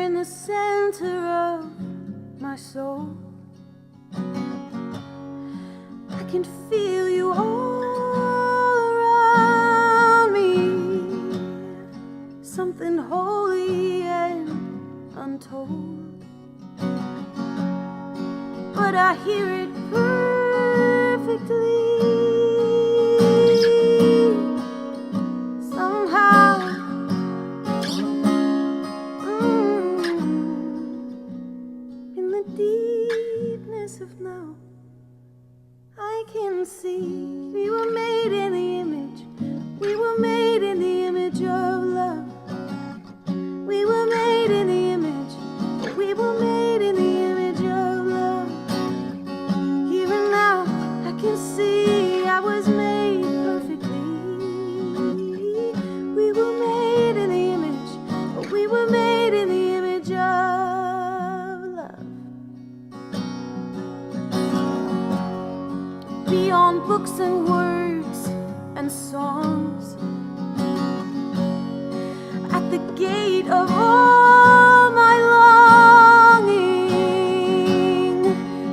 in the center of my soul. I can feel you all around me, something holy and untold. But I hear it perfectly. Of now, I can see we were made in the image. We were made in the image of love. We were made in the image. We were made in the image of love. Here and now, I can see I was made perfectly. We were made in the image. We were made in the image of love. Beyond books and words and songs, at the gate of all my longing,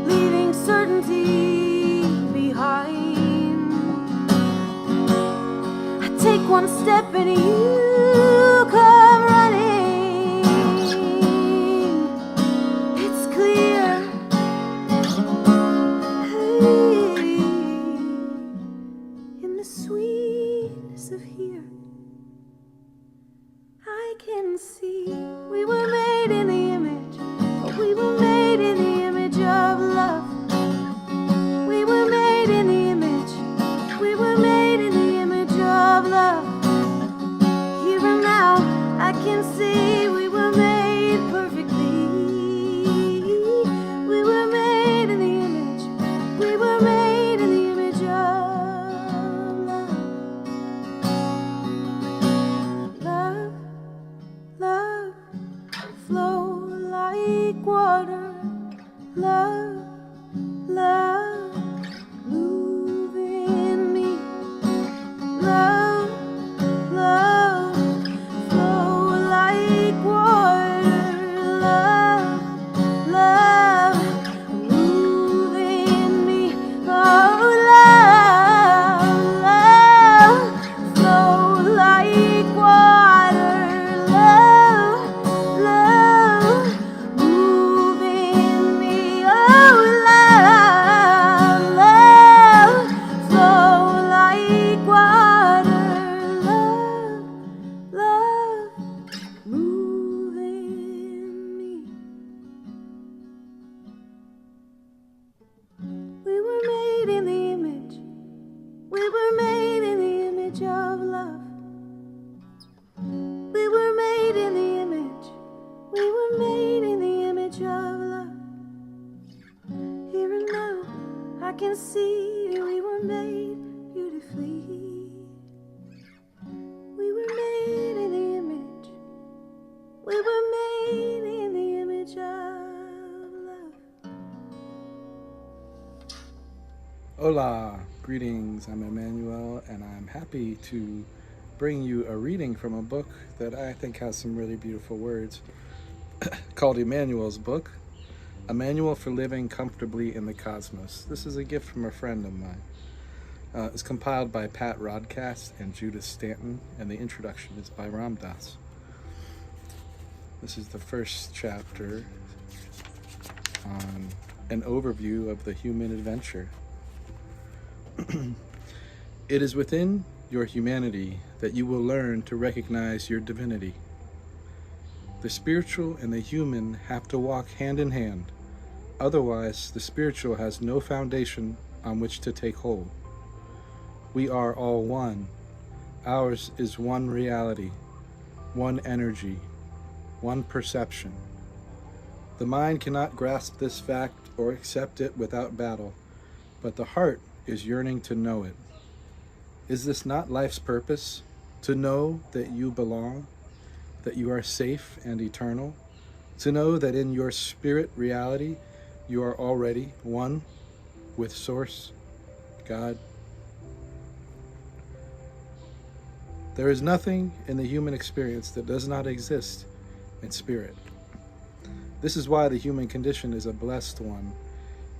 leaving certainty behind. I take one step and you come running. It's clear. Sweetness of here, I can see we were made in the image. We were made in the image of love. We were made in the image. We were made in the image of love. Here and now, I can see we were made perfectly. We were made in the image. We were made in the image of flow like water, love, love, move in me, love, love, flow like water, love, love, move in me, oh, love, love, flow like water, love, love, move in me, oh, love, love, flow like water, love, love, move in me. We were made in the image. We were made in the image of love. We were made in the image. We were made in the image of love. Here and now, I can see we were made beautifully. We were made in the image. We were made in the image of love. Hola, greetings. I'm Emmanuel, and I'm happy to bring you a reading from a book that I think has some really beautiful words called Emmanuel's Book, A Manual for Living Comfortably in the Cosmos. This is a gift from a friend of mine. It's compiled by Pat Rodcast and Judith Stanton, and the introduction is by Ram Dass. This is the first chapter on an overview of the human adventure. It is within your humanity that you will learn to recognize your divinity. The spiritual and the human have to walk hand in hand. Otherwise, the spiritual has no foundation on which to take hold. We are all one. Ours is one reality, one energy, one perception. The mind cannot grasp this fact or accept it without battle, but the heart is yearning to know it. Is this not life's purpose? To know that you belong, that you are safe and eternal, to know that in your spirit reality you are already one with Source, God. There is nothing in the human experience that does not exist in spirit. This is why the human condition is a blessed one.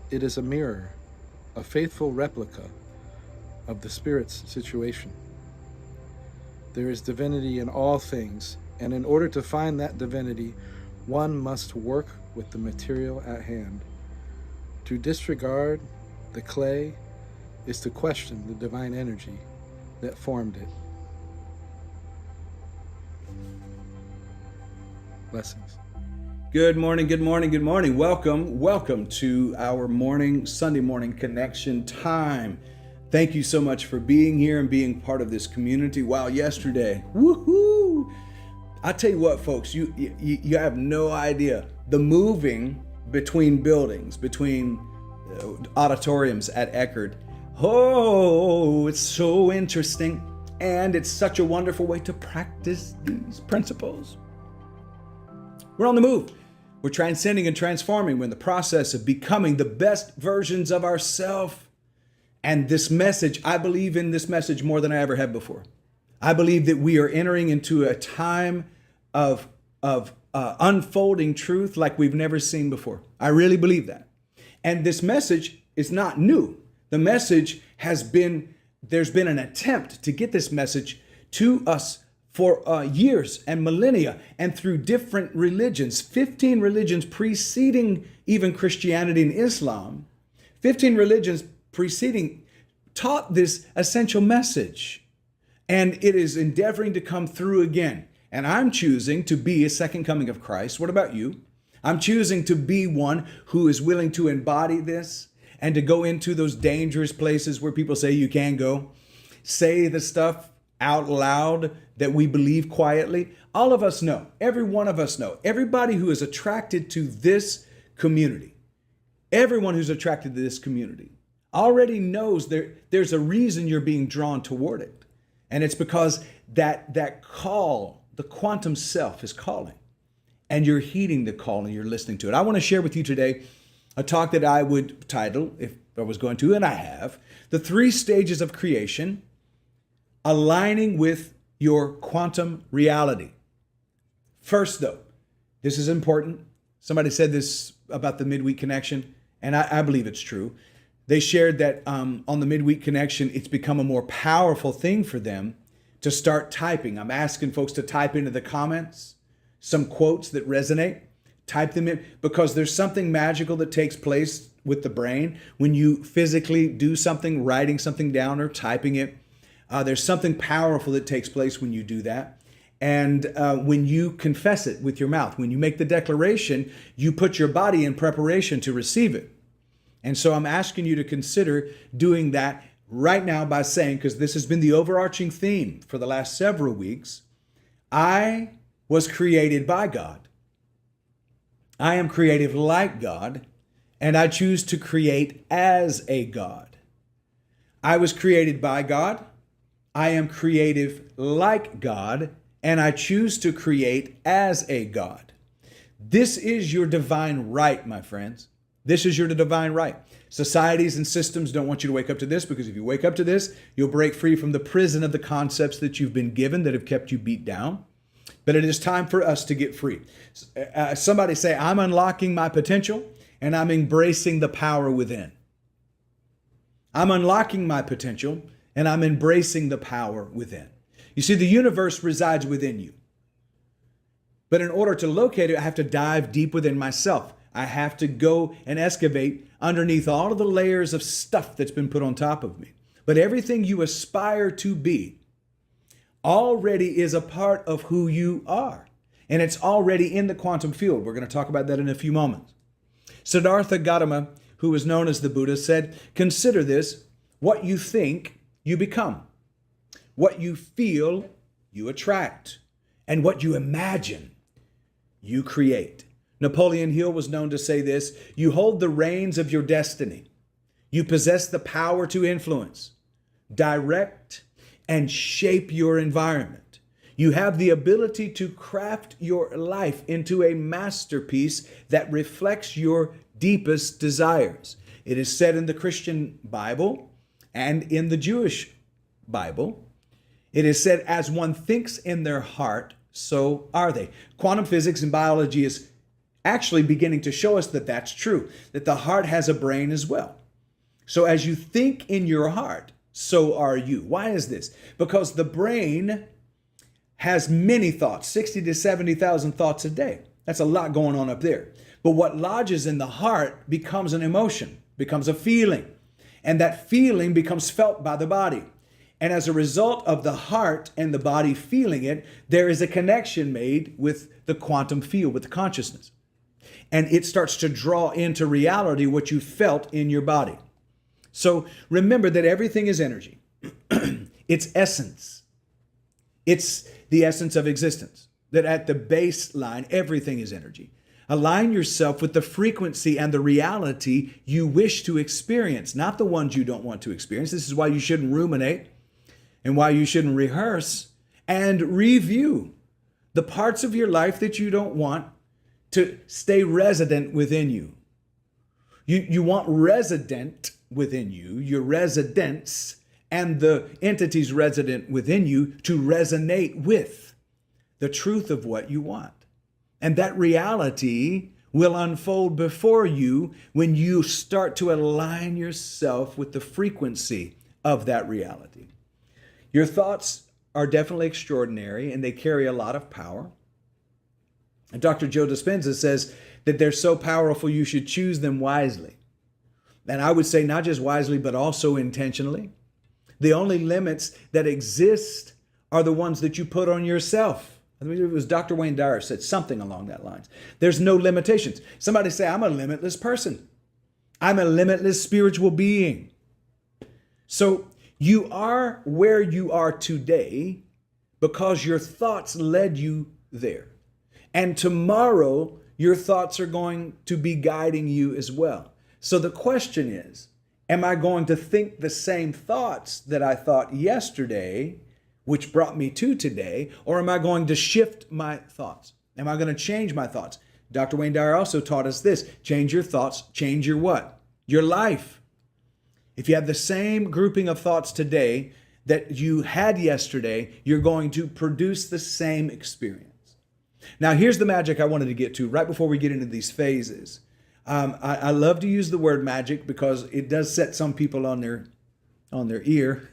It is a mirror, a faithful replica of the Spirit's situation. There is divinity in all things, and in order to find that divinity, one must work with the material at hand. To disregard the clay is to question the divine energy that formed it. Blessings. Good morning, good morning, good morning. Welcome to our Sunday morning connection time. Thank you so much for being here and being part of this community. Wow, yesterday, woohoo! I tell you what, folks, you have no idea. The moving between buildings, between auditoriums at Eckerd, oh, it's so interesting. And it's such a wonderful way to practice these principles. We're on the move. We're transcending and transforming. We're in the process of becoming the best versions of ourselves. And this message, I believe in this message more than I ever have before. I believe that we are entering into a time of unfolding truth like we've never seen before. I really believe that. And this message is not new. The message there's been an attempt to get this message to us for years and millennia, and through different religions, 15 religions preceding even Christianity and Islam, 15 religions preceding taught this essential message. And it is endeavoring to come through again. And I'm choosing to be a second coming of Christ. What about you? I'm choosing to be one who is willing to embody this and to go into those dangerous places where people say you can't go. Say the stuff out loud that we believe quietly. All of us know, every one of us know, everybody who is attracted to this community, everyone who's attracted to this community already knows there's a reason you're being drawn toward it. And it's because that call, the quantum self is calling, and you're heeding the call and you're listening to it. I want to share with you today a talk that I would title, if I was going to, and I have, The 3 Stages of Creation, Aligning with Your Quantum Reality. First, though, this is important. Somebody said this about the midweek connection, and I believe it's true. They shared that on the midweek connection, it's become a more powerful thing for them to start typing. I'm asking folks to type into the comments some quotes that resonate. Type them in, because there's something magical that takes place with the brain when you physically do something, writing something down or typing it. There's something powerful that takes place when you do that. And when you confess it with your mouth, when you make the declaration, you put your body in preparation to receive it. And so I'm asking you to consider doing that right now by saying, because this has been the overarching theme for the last several weeks, I was created by God. I am creative like God, and I choose to create as a God. I was created by God. I am creative like God, and I choose to create as a God. This is your divine right, my friends. This is your divine right. Societies and systems don't want you to wake up to this, because if you wake up to this, you'll break free from the prison of the concepts that you've been given that have kept you beat down. But it is time for us to get free. Somebody say, I'm unlocking my potential and I'm embracing the power within. I'm unlocking my potential and I'm embracing the power within. You see, the universe resides within you. But in order to locate it, I have to dive deep within myself. I have to go and excavate underneath all of the layers of stuff that's been put on top of me. But everything you aspire to be already is a part of who you are. And it's already in the quantum field. We're going to talk about that in a few moments. Siddhartha Gautama, who is known as the Buddha, said, consider this: what you think, you become. What you feel, you attract. And what you imagine, you create. Napoleon Hill was known to say this: you hold the reins of your destiny. You possess the power to influence, direct, and shape your environment. You have the ability to craft your life into a masterpiece that reflects your deepest desires. It is said in the Christian Bible and in the Jewish Bible, it is said, as one thinks in their heart, so are they. Quantum physics and biology is actually beginning to show us that that's true, that the heart has a brain as well. So as you think in your heart, so are you. Why is this? Because the brain has many thoughts, 60 to 70,000 thoughts a day. That's a lot going on up there. But what lodges in the heart becomes an emotion, becomes a feeling. And that feeling becomes felt by the body. And as a result of the heart and the body feeling it, there is a connection made with the quantum field, with the consciousness. And it starts to draw into reality what you felt in your body. So remember that everything is energy. It's essence. It's the essence of existence. That at the baseline, everything is energy. Align yourself with the frequency and the reality you wish to experience, not the ones you don't want to experience. This is why you shouldn't ruminate and why you shouldn't rehearse and review the parts of your life that you don't want to stay resident within you. You want resident within you, your residence, and the entities resident within you to resonate with the truth of what you want. And that reality will unfold before you when you start to align yourself with the frequency of that reality. Your thoughts are definitely extraordinary and they carry a lot of power. And Dr. Joe Dispenza says that they're so powerful you should choose them wisely. And I would say not just wisely, but also intentionally. The only limits that exist are the ones that you put on yourself. I mean, it was Dr. Wayne Dyer said something along that lines. There's no limitations. Somebody say, I'm a limitless person. I'm a limitless spiritual being. So you are where you are today because your thoughts led you there. And tomorrow, your thoughts are going to be guiding you as well. So the question is, am I going to think the same thoughts that I thought yesterday, which brought me to today, or am I going to shift my thoughts? Am I going to change my thoughts? Dr. Wayne Dyer also taught us this: change your thoughts, change your what? Your life. If you have the same grouping of thoughts today that you had yesterday, you're going to produce the same experience. Now, here's the magic I wanted to get to right before we get into these phases. I love to use the word magic because it does set some people on their ear.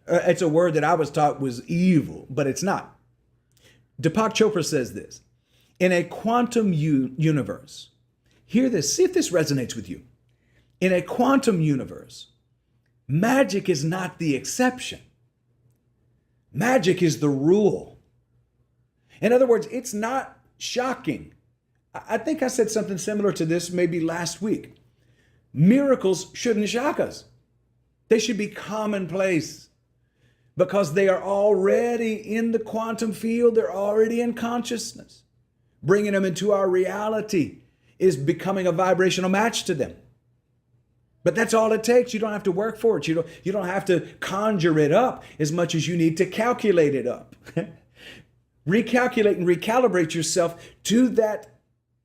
It's a word that I was taught was evil, but it's not. Deepak Chopra says this: in a quantum universe, hear this, see if this resonates with you. In a quantum universe, magic is not the exception. Magic is the rule. In other words, it's not shocking. I think I said something similar to this maybe last week. Miracles shouldn't shock us. They should be commonplace because they are already in the quantum field. They're already in consciousness. Bringing them into our reality is becoming a vibrational match to them. But that's all it takes. You don't have to work for it. You don't have to conjure it up as much as you need to calculate it up. Recalculate and recalibrate yourself to that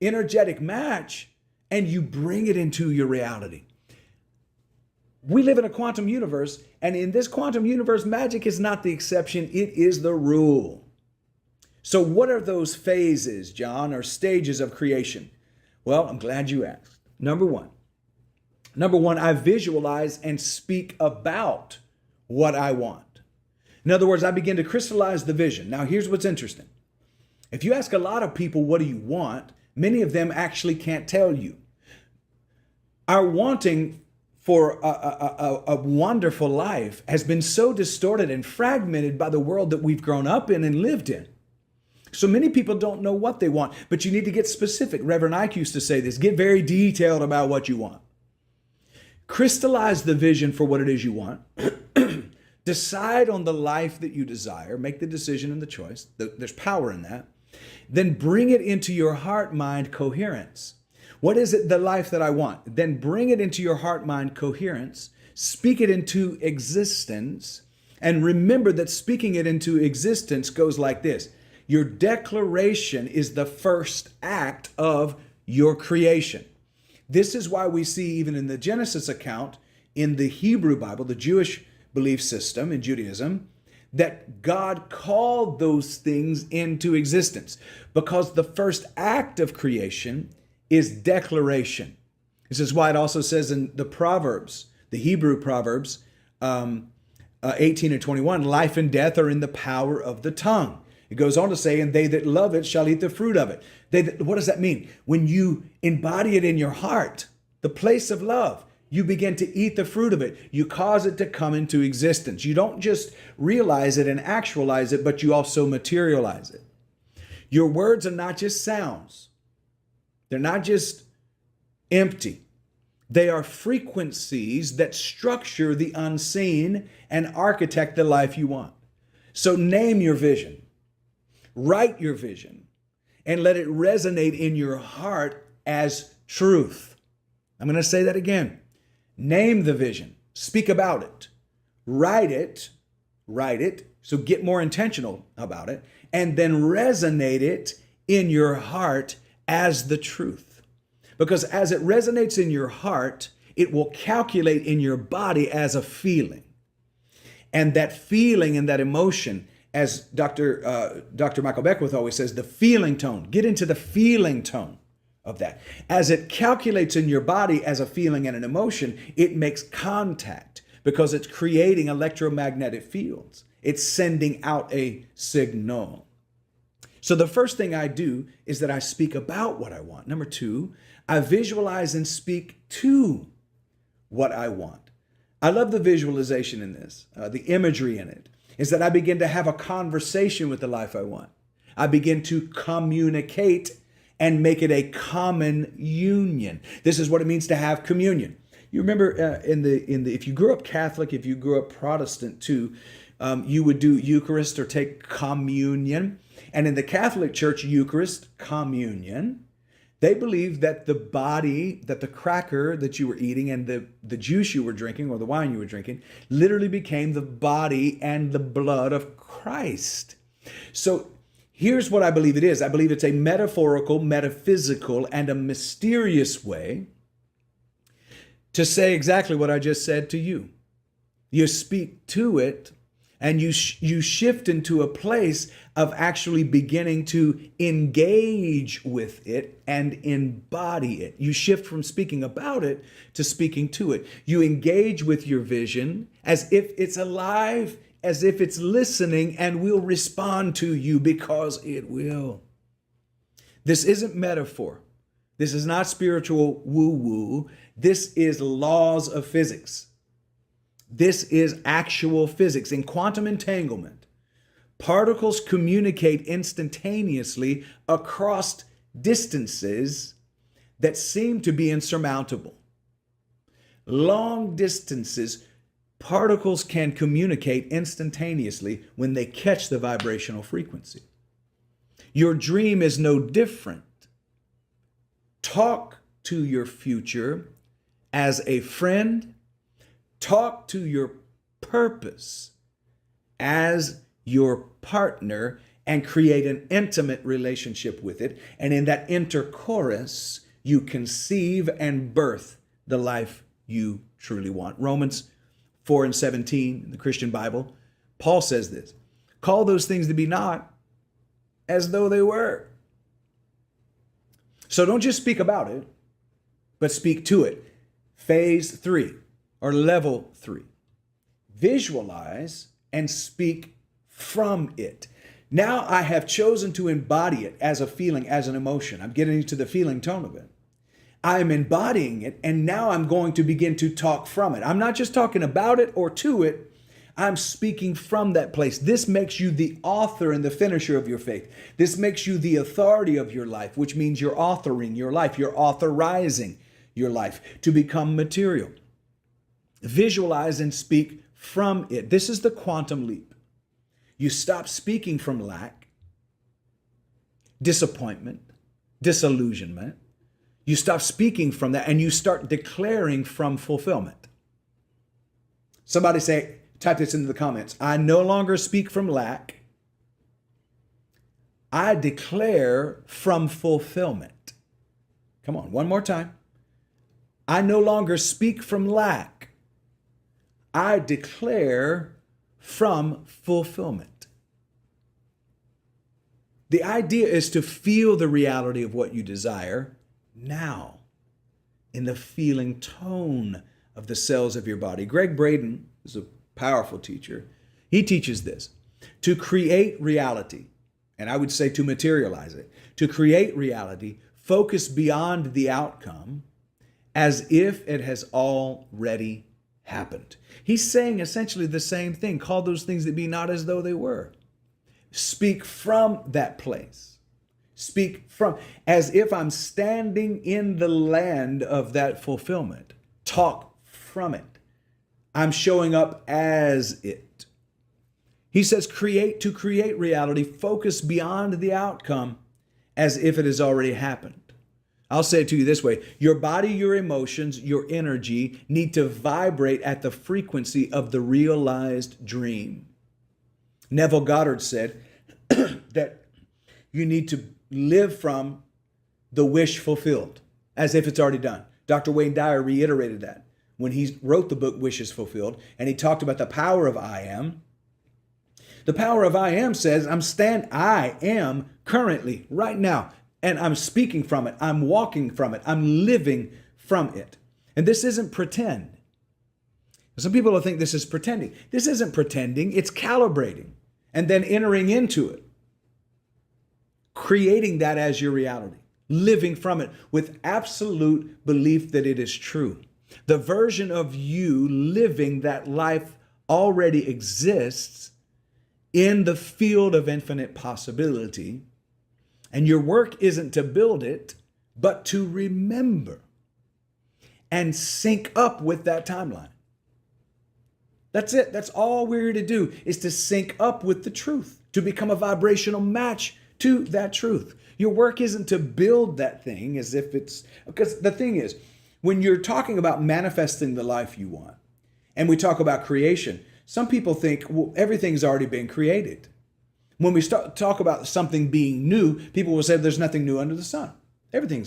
energetic match, and you bring it into your reality. We live in a quantum universe, and in this quantum universe, magic is not the exception, it is the rule. So what are those phases, John, or stages of creation? Well, I'm glad you asked. Number one, I visualize and speak about what I want. In other words, I begin to crystallize the vision. Now, here's what's interesting. If you ask a lot of people, what do you want? Many of them actually can't tell you. Our wanting for a wonderful life has been so distorted and fragmented by the world that we've grown up in and lived in. So many people don't know what they want, but you need to get specific. Reverend Ike used to say this: get very detailed about what you want. Crystallize the vision for what it is you want. Decide on the life that you desire. Make the decision and the choice. There's power in that. Then bring it into your heart-mind coherence. What is it, the life that I want? Then bring it into your heart-mind coherence. Speak it into existence. And remember that speaking it into existence goes like this. Your declaration is the first act of your creation. This is why we see even in the Genesis account, in the Hebrew Bible, the Jewish belief system in Judaism, that God called those things into existence, because the first act of creation is declaration. This is why it also says in the Proverbs, the Hebrew Proverbs, 18 and 21, life and death are in the power of the tongue. It goes on to say, and they that love it shall eat the fruit of it. What does that mean? When you embody it in your heart, the place of love, you begin to eat the fruit of it. You cause it to come into existence. You don't just realize it and actualize it, but you also materialize it. Your words are not just sounds. They're not just empty. They are frequencies that structure the unseen and architect the life you want. So name your vision, write your vision, and let it resonate in your heart as truth. I'm going to say that again. Name the vision, speak about it, write it, so get more intentional about it, and then resonate it in your heart as the truth. Because as it resonates in your heart, it will calculate in your body as a feeling. And that feeling and that emotion, as Dr. Michael Beckwith always says, the feeling tone, get into the feeling tone of that. As it calculates in your body as a feeling and an emotion, it makes contact because it's creating electromagnetic fields. It's sending out a signal. So the first thing I do is that I speak about what I want. Number two, I visualize and speak to what I want. I love the visualization in this, the imagery in it, is that I begin to have a conversation with the life I want. I begin to communicate and make it a common union. This is what it means to have communion. You remember if you grew up Catholic, if you grew up Protestant too, you would do Eucharist or take communion. And in the Catholic Church, Eucharist, communion, they believed that the body, that the cracker that you were eating and the juice you were drinking or the wine you were drinking literally became the body and the blood of Christ. So here's what I believe it is. I believe it's a metaphorical, metaphysical, and a mysterious way to say exactly what I just said to you. You speak to it and you shift into a place of actually beginning to engage with it and embody it. You shift from speaking about it to speaking to it. You engage with your vision as if it's alive, as if it's listening and will respond to you, because it will. This isn't metaphor. This is not spiritual woo-woo. This is laws of physics. This is actual physics. In quantum entanglement, particles communicate instantaneously across distances that seem to be insurmountable. Long distances, particles can communicate instantaneously when they catch the vibrational frequency. Your dream is no different. Talk to your future as a friend. Talk to your purpose as your partner and create an intimate relationship with it. And in that interchorus, you conceive and birth the life you truly want. Romans 4:17 in the Christian Bible, Paul says this: call those things to be not as though they were. So don't just speak about it, but speak to it. Phase 3 or level 3. Visualize and speak from it. Now I have chosen to embody it as a feeling, as an emotion. I'm getting into the feeling tone of it. I'm embodying it, and now I'm going to begin to talk from it. I'm not just talking about it or to it. I'm speaking from that place. This makes you the author and the finisher of your faith. This makes you the authority of your life, which means you're authoring your life. You're authorizing your life to become material. Visualize and speak from it. This is the quantum leap. You stop speaking from lack, disappointment, disillusionment. You stop speaking from that and you start declaring from fulfillment. Somebody say, type this into the comments. I no longer speak from lack. I declare from fulfillment. Come on, one more time. I no longer speak from lack. I declare from fulfillment. The idea is to feel the reality of what you desire now in the feeling tone of the cells of your body. Greg Braden is a powerful teacher. He teaches this: to create reality, and I would say to materialize it, to create reality, focus beyond the outcome as if it has already happened. He's saying essentially the same thing. Call those things that be not as though they were. Speak from that place. Speak from, as if I'm standing in the land of that fulfillment. Talk from it. I'm showing up as it. He says, to create reality, focus beyond the outcome as if it has already happened. I'll say it to you this way: your body, your emotions, your energy need to vibrate at the frequency of the realized dream. Neville Goddard said that you need to live from the wish fulfilled, as if it's already done. Dr. Wayne Dyer reiterated that when he wrote the book Wishes Fulfilled, and he talked about the power of I am. The power of I am says, I am currently, right now, and I'm speaking from it. I'm walking from it. I'm living from it. And this isn't pretend. Some people will think this is pretending. This isn't pretending. It's calibrating and then entering into it, creating that as your reality, living from it with absolute belief that it is true. The version of you living that life already exists in the field of infinite possibility. And your work isn't to build it, but to remember and sync up with that timeline. That's it. That's all we're here to do, is to sync up with the truth, to become a vibrational match to that truth. Your work isn't to build that thing as if it's, because the thing is, when you're talking about manifesting the life you want, and we talk about creation, some people think, well, everything's already been created. When we talk about something being new, people will say there's nothing new under the sun. Everything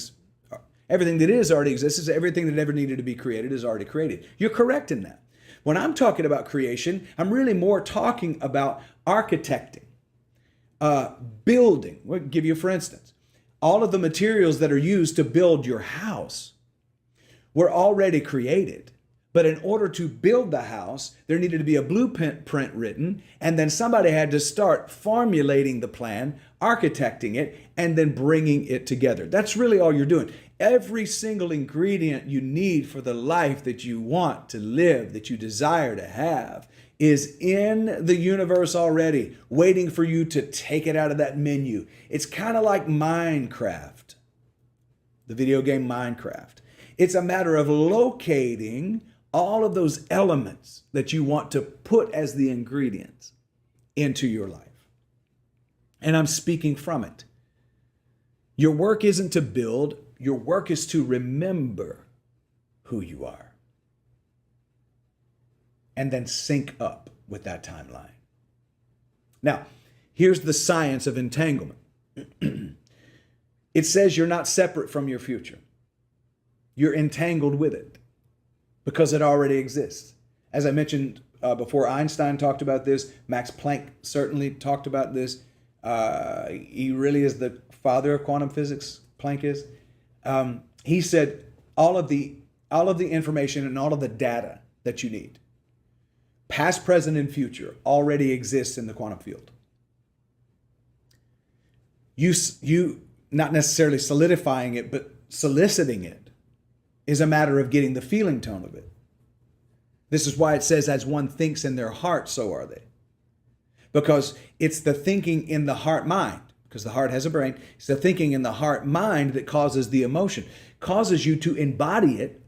that is already exists. Everything that ever needed to be created is already created. You're correct in that. When I'm talking about creation, I'm really more talking about architecting, building. We'll give you for instance. All of the materials that are used to build your house were already created. But in order to build the house, there needed to be a blueprint written, and then somebody had to start formulating the plan, architecting it, and then bringing it together. That's really all you're doing. Every single ingredient you need for the life that you want to live, that you desire to have, is in the universe already, waiting for you to take it out of that menu. It's kind of like Minecraft, the video game Minecraft. It's a matter of locating all of those elements that you want to put as the ingredients into your life. And I'm speaking from it. Your work isn't to build, your work is to remember who you are. And then sync up with that timeline. Now, here's the science of entanglement. It says you're not separate from your future. You're entangled with it because it already exists. As I mentioned before, Einstein talked about this. Max Planck certainly talked about this. He really is the father of quantum physics, Planck is. He said all of the information and all of the data that you need, past, present, and future, already exists in the quantum field. You not necessarily solidifying it, but soliciting it is a matter of getting the feeling tone of it. This is why it says, as one thinks in their heart, so are they. Because it's the thinking in the heart mind, because the heart has a brain. It's the thinking in the heart mind that causes the emotion, causes you to embody it,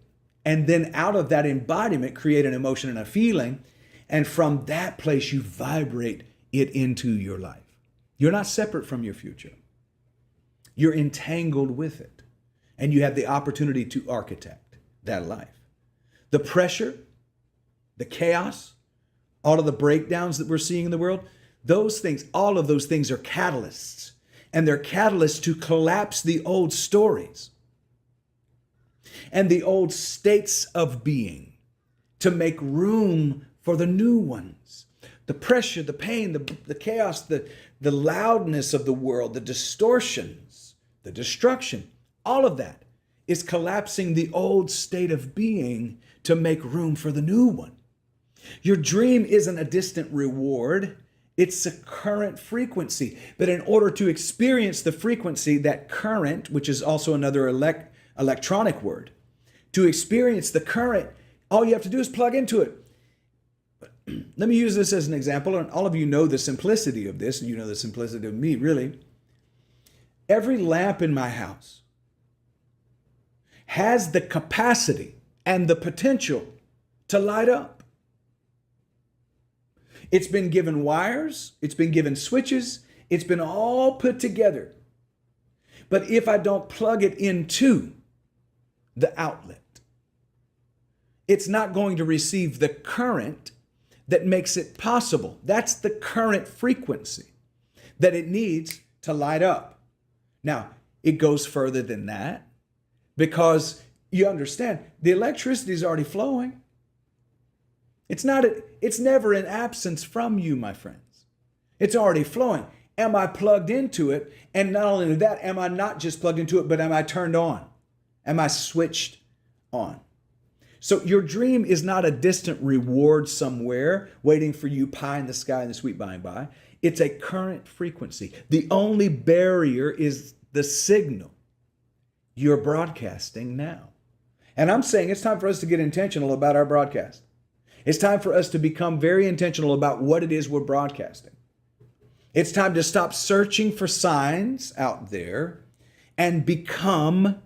and then out of that embodiment, create an emotion and a feeling. And from that place, you vibrate it into your life. You're not separate from your future. You're entangled with it. And you have the opportunity to architect that life. The pressure, the chaos, all of the breakdowns that we're seeing in the world, those things, all of those things are catalysts. And they're catalysts to collapse the old stories and the old states of being, to make room for the new ones. The pressure, the pain, the chaos, the loudness of the world, the distortions, the destruction, all of that is collapsing the old state of being to make room for the new one. Your dream isn't a distant reward. It's a current frequency. But in order to experience the frequency, that current, which is also another electronic word, to experience the current, all you have to do is plug into it. Let me use this as an example, and all of you know the simplicity of this, and you know the simplicity of me, really. Every lamp in my house has the capacity and the potential to light up. It's been given wires, it's been given switches, it's been all put together. But if I don't plug it into the outlet, it's not going to receive the current that makes it possible. That's the current frequency that it needs to light up. Now, it goes further than that because you understand the electricity is already flowing. It's never in absence from you, my friends. It's already flowing. Am I plugged into it? And not only that, am I not just plugged into it, but am I turned on? Am I switched on? So your dream is not a distant reward somewhere waiting for you pie in the sky in the sweet by and by. It's a current frequency. The only barrier is the signal you're broadcasting now. And I'm saying it's time for us to get intentional about our broadcast. It's time for us to become very intentional about what it is we're broadcasting. It's time to stop searching for signs out there and become,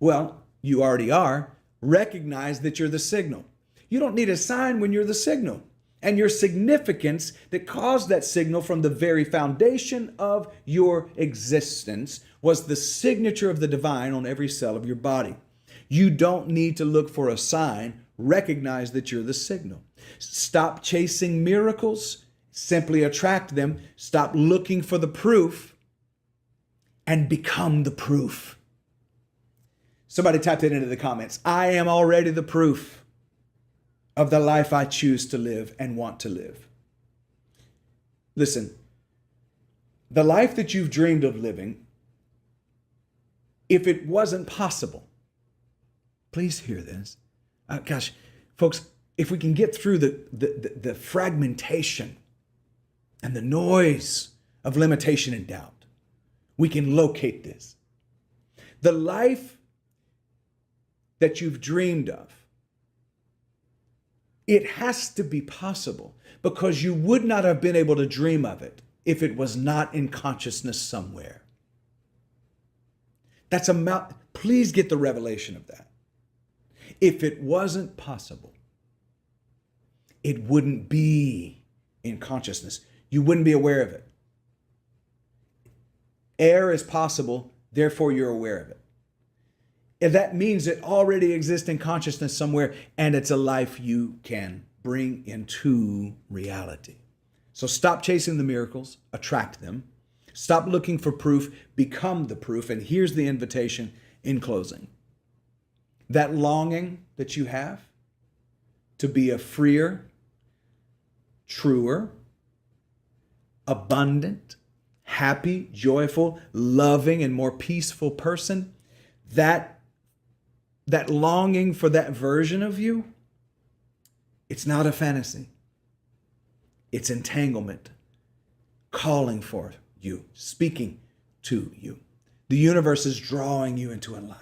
well, you already are, recognize that you're the signal. You don't need a sign when you're the signal. And your significance that caused that signal from the very foundation of your existence was the signature of the divine on every cell of your body. You don't need to look for a sign. Recognize that you're the signal. Stop chasing miracles. Simply attract them. Stop looking for the proof and become the proof. Somebody typed it into the comments. I am already the proof of the life I choose to live and want to live. Listen, the life that you've dreamed of living, if it wasn't possible, please hear this. Gosh, folks, if we can get through the fragmentation and the noise of limitation and doubt, we can locate this. The life that you've dreamed of, it has to be possible because you would not have been able to dream of it if it was not in consciousness somewhere. Please get the revelation of that. If it wasn't possible, it wouldn't be in consciousness. You wouldn't be aware of it. Air is possible, therefore you're aware of it. And that means it already exists in consciousness somewhere, and it's a life you can bring into reality. So stop chasing the miracles, attract them. Stop looking for proof, become the proof. And here's the invitation in closing. That longing that you have to be a freer, truer, abundant, happy, joyful, loving, and more peaceful person, that longing for that version of you, it's not a fantasy. It's entanglement, calling for you, speaking to you. The universe is drawing you into alignment.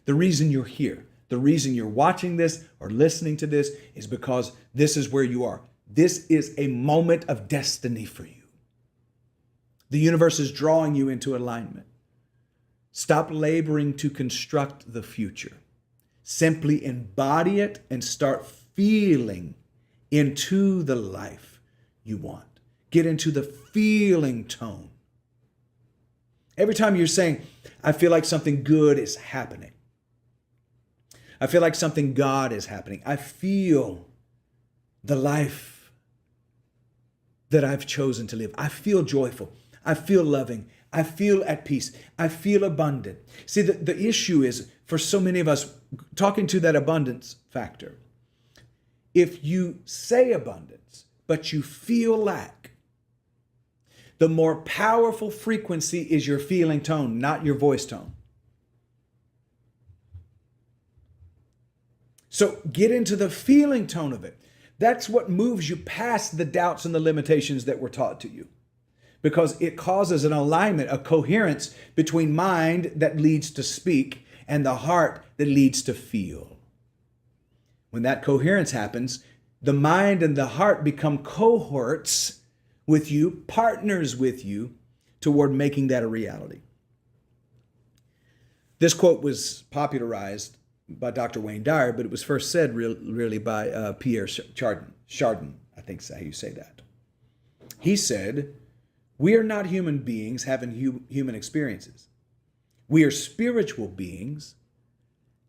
The reason you're here, the reason you're watching this or listening to this is because this is where you are. This is a moment of destiny for you. The universe is drawing you into alignment. Stop laboring to construct the future. Simply embody it and start feeling into the life you want. Get into the feeling tone. Every time you're saying, I feel like something good is happening. I feel like something God is happening. I feel the life that I've chosen to live. I feel joyful. I feel loving. I feel at peace. I feel abundant. See, the issue is for so many of us, talking to that abundance factor, if you say abundance, but you feel lack, the more powerful frequency is your feeling tone, not your voice tone. So get into the feeling tone of it. That's what moves you past the doubts and the limitations that were taught to you, because it causes an alignment, a coherence between mind that leads to speak and the heart that leads to feel. When that coherence happens, the mind and the heart become cohorts with you, partners with you toward making that a reality. This quote was popularized by Dr. Wayne Dyer, but it was first said really by Pierre Chardin. I think is how you say that. He said, "We are not human beings having human experiences. We are spiritual beings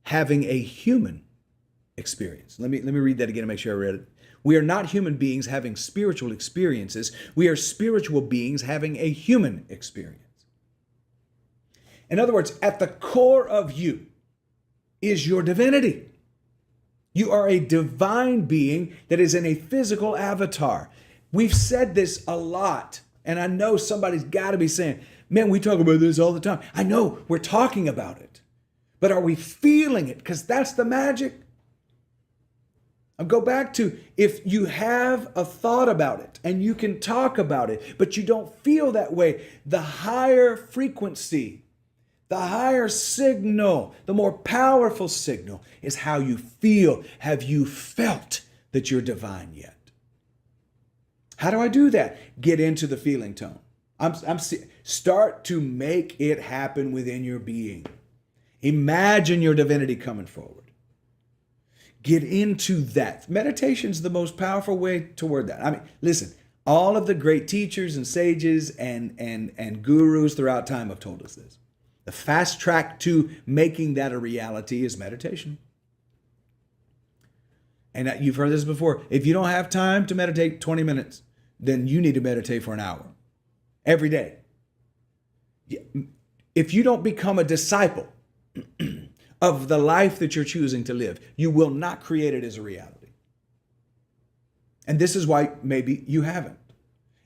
having a human experience." Let me read that again to make sure I read it. We are not human beings having spiritual experiences. We are spiritual beings having a human experience. In other words, at the core of you is your divinity. You are a divine being that is in a physical avatar. We've said this a lot, and I know somebody's got to be saying, man, we talk about this all the time. I know we're talking about it, but are we feeling it? Because that's the magic. I'll go back to, if you have a thought about it and you can talk about it, but you don't feel that way, the higher frequency, the higher signal, the more powerful signal is how you feel. Have you felt that you're divine yet? How do I do that? Get into the feeling tone. Start to make it happen within your being. Imagine your divinity coming forward. Get into that. Meditation's the most powerful way toward that. I mean, listen, all of the great teachers and sages and gurus throughout time have told us this. The fast track to making that a reality is meditation. And you've heard this before. If you don't have time to meditate 20 minutes, then you need to meditate for an hour every day. If you don't become a disciple of the life that you're choosing to live, you will not create it as a reality. And this is why maybe you haven't.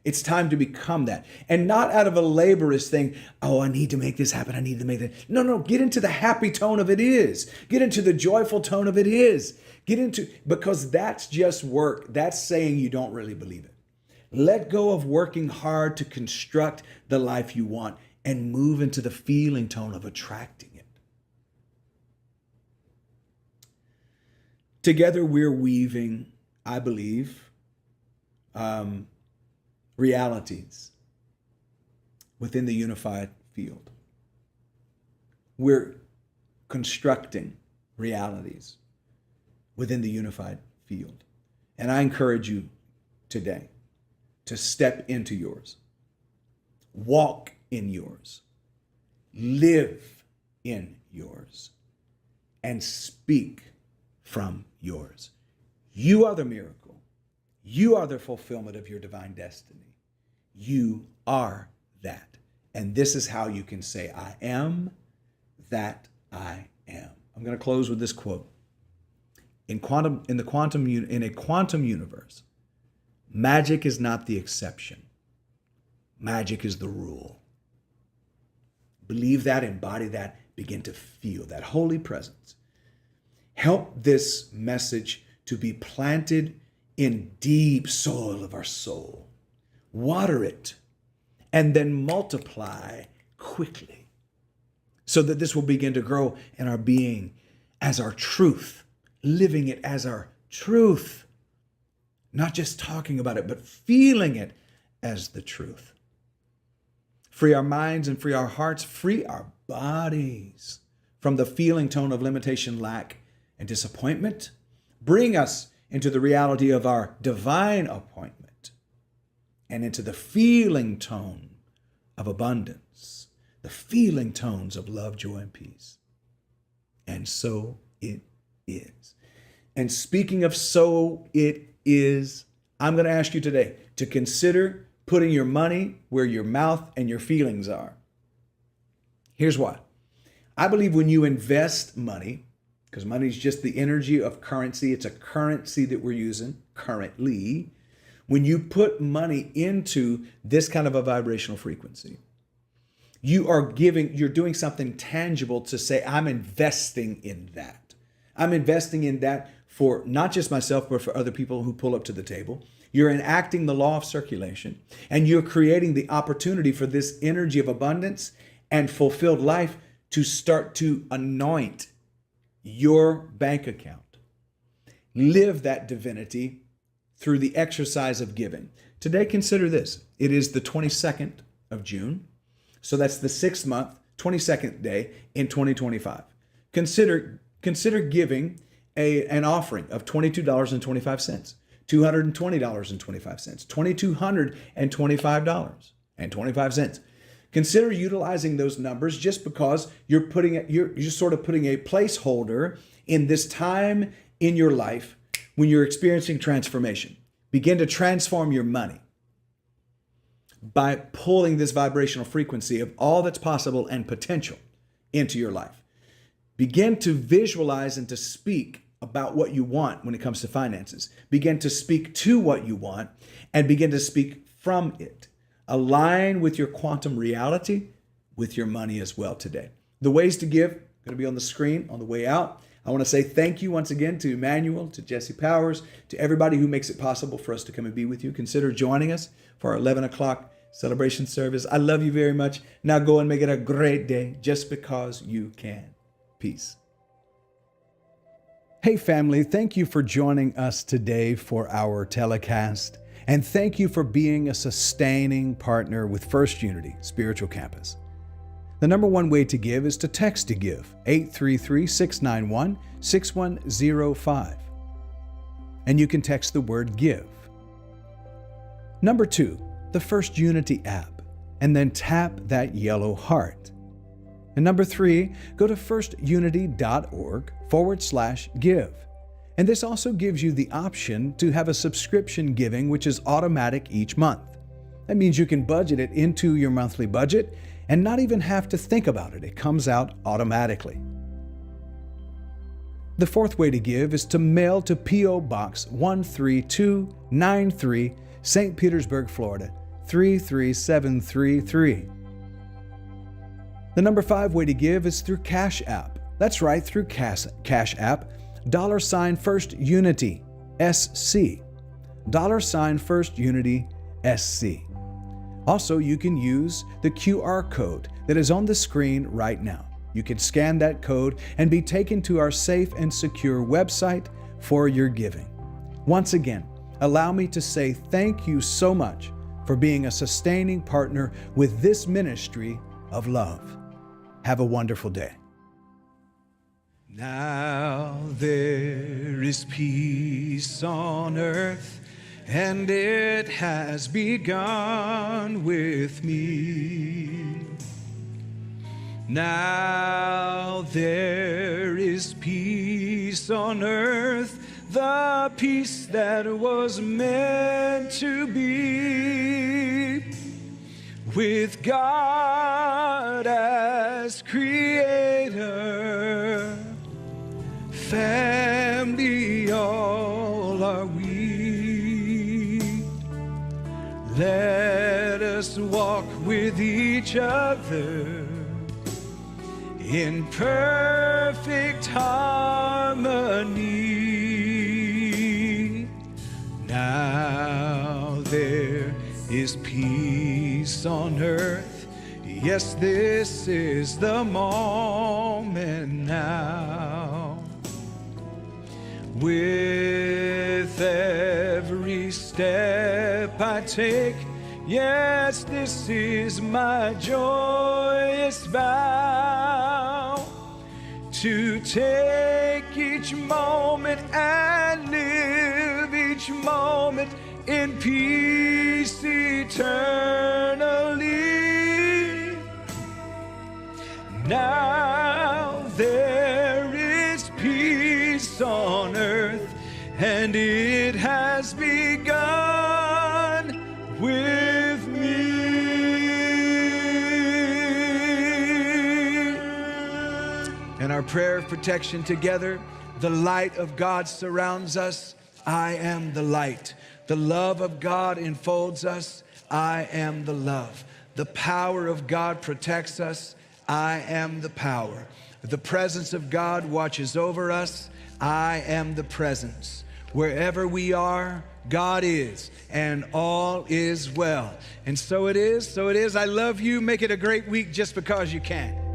It's time to become that. And not out of a laborious thing, oh, I need to make this happen. I need to make that. No, get into the happy tone of it is. Get into the joyful tone of it is. Because that's just work. That's saying you don't really believe it. Let go of working hard to construct the life you want and move into the feeling tone of attracting it. Together we're weaving, I believe, realities within the unified field. We're constructing realities within the unified field. And I encourage you today to step into yours, walk in yours, live in yours, and speak from yours. You are the miracle. You are the fulfillment of your divine destiny. You are that. And this is how you can say, I am that I am. I'm going to close with this quote. In a quantum universe, magic is not the exception. Magic is the rule. Believe that, embody that, begin to feel that holy presence. Help this message to be planted in deep soil of our soul. Water it, and then multiply quickly so that this will begin to grow in our being as our truth, living it as our truth, not just talking about it, but feeling it as the truth. Free our minds and free our hearts, free our bodies from the feeling tone of limitation, lack, and disappointment. Bring us into the reality of our divine appointment and into the feeling tone of abundance, the feeling tones of love, joy, and peace. And so it is. And speaking of so it is, I'm going to ask you today to consider putting your money where your mouth and your feelings are. Here's why. I believe when you invest money, because money is just the energy of currency, it's a currency that we're using currently. When you put money into this kind of a vibrational frequency, you're doing something tangible to say, I'm investing in that. I'm investing in that for not just myself, but for other people who pull up to the table. You're enacting the law of circulation, and you're creating the opportunity for this energy of abundance and fulfilled life to start to anoint your bank account. Live that divinity through the exercise of giving. Today, consider this. It is the 22nd of June. So that's the 6th month, 22nd day in 2025. Consider giving an offering of $22.25, $220.25, $2,225.25. Consider utilizing those numbers just because you're sort of putting a placeholder in this time in your life when you're experiencing transformation. Begin to transform your money by pulling this vibrational frequency of all that's possible and potential into your life. Begin to visualize and to speak about what you want when it comes to finances. Begin to speak to what you want and begin to speak from it. Align with your quantum reality with your money as well today. The ways to give are going to be on the screen on the way out. I want to say thank you once again to Emmanuel, to Jesse Powers, to everybody who makes it possible for us to come and be with you. Consider joining us for our 11 o'clock celebration service. I love you very much. Now go and make it a great day just because you can. Peace. Hey family, thank you for joining us today for our telecast. And thank you for being a sustaining partner with First Unity Spiritual Campus. The number one way to give is to text to give, 833-691-6105. And you can text the word give. Number two, the First Unity app, and then tap that yellow heart. And number three, go to firstunity.org/give. And this also gives you the option to have a subscription giving, which is automatic each month. That means you can budget it into your monthly budget and not even have to think about it. It comes out automatically. The fourth way to give is to mail to P.O. Box 13293, St. Petersburg, Florida, 33733. The number five way to give is through Cash App. That's right, through Cash App, $First Unity SC, $First Unity SC. Also, you can use the QR code that is on the screen right now. You can scan that code and be taken to our safe and secure website for your giving. Once again, allow me to say thank you so much for being a sustaining partner with this ministry of love. Have a wonderful day. Now there is peace on earth, and it has begun with me. Now there is peace on earth, the peace that was meant to be, with God as creator. Family, all are we. Let us walk with each other in perfect harmony. Now there is peace on earth. Yes, this is the moment now. With every step I take, yes, this is my joyous vow, to take each moment and live each moment in peace eternally. Now there is peace on earth, and it has begun with me. And our prayer of protection together, the light of God surrounds us. I am the light. The love of God enfolds us. I am the love. The power of God protects us. I am the power. The presence of God watches over us. I am the presence. Wherever we are, God is, and all is well. And so it is, so it is. I love you. Make it a great week just because you can.